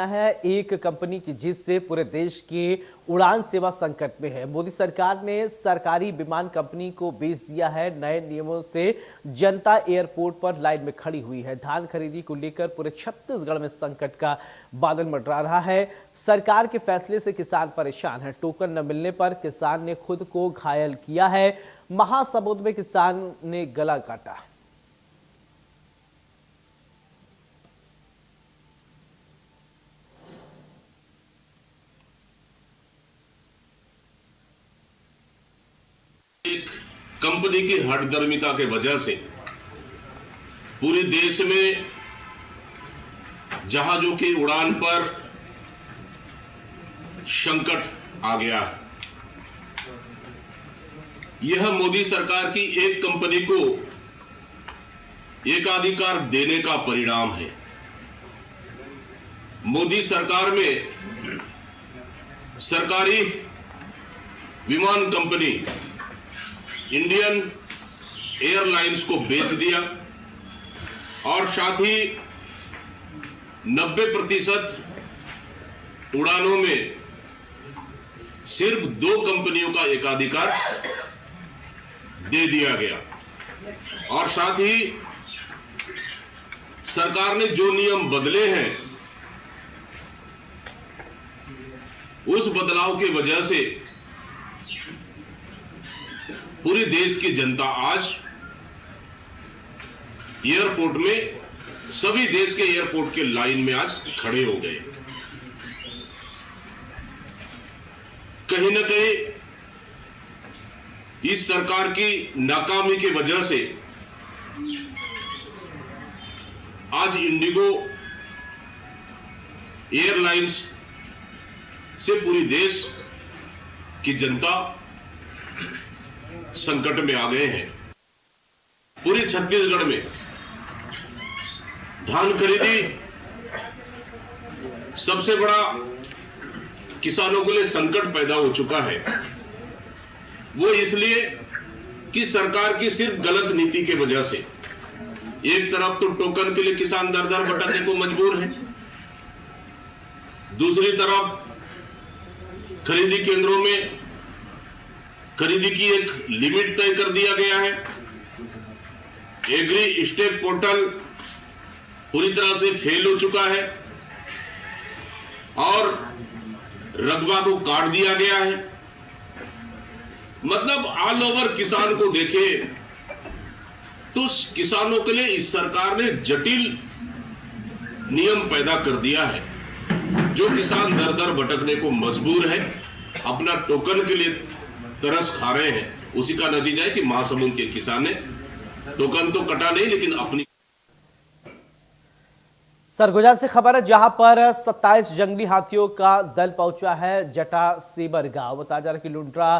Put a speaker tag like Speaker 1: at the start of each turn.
Speaker 1: है एक कंपनी की जीत से पूरे देश की उड़ान सेवा संकट में है। मोदी सरकार ने सरकारी विमान कंपनी को बेच दिया है। नए नियमों से जनता एयरपोर्ट पर लाइन में खड़ी हुई है। धान खरीदी को लेकर पूरे छत्तीसगढ़ में संकट का बादल मंडरा रहा है। सरकार के फैसले से किसान परेशान है। टोकन न मिलने पर किसान ने खुद को घायल किया है। महासमुंद में किसान ने गला काटा।
Speaker 2: एक कंपनी की हठधर्मिता के वजह से पूरे देश में जहाजों की उड़ान पर संकट आ गया। यह मोदी सरकार की एक कंपनी को एकाधिकार देने का परिणाम है। मोदी सरकार में सरकारी विमान कंपनी इंडियन एयरलाइंस को बेच दिया और साथ ही 90% उड़ानों में सिर्फ 2 कंपनियों का एकाधिकार दे दिया गया और साथ ही सरकार ने जो नियम बदले हैं उस बदलाव की वजह से पूरे देश की जनता आज एयरपोर्ट में सभी देश के एयरपोर्ट के लाइन में आज खड़े हो गए। कहीं ना कहीं इस सरकार की नाकामी की वजह से आज इंडिगो एयरलाइंस से पूरी देश की जनता संकट में आ गए हैं। पूरे छत्तीसगढ़ में धान खरीदी सबसे बड़ा किसानों के लिए संकट पैदा हो चुका है। वो इसलिए कि सरकार की सिर्फ गलत नीति के वजह से एक तरफ तो टोकन के लिए किसान दर दर भटकने को मजबूर है, दूसरी तरफ खरीदी केंद्रों में खरीदी की एक लिमिट तय कर दिया गया है। एग्री स्टेट पोर्टल पूरी तरह से फेल हो चुका है और रकबा को काट दिया गया है। मतलब ऑल ओवर किसान को देखे तो किसानों के लिए इस सरकार ने जटिल नियम पैदा कर दिया है। जो किसान दर दर भटकने को मजबूर है, अपना टोकन के लिए तरस खा रहे हैं, उसी का नतीजा है कि महासमुंद के किसान ने टोकन तो कटा नहीं लेकिन अपनी।
Speaker 1: सरगुजा से खबर है जहां पर 27 जंगली हाथियों का दल पहुंचा है जटासीबर गांव। बताया जा रहा है कि लुंड्रा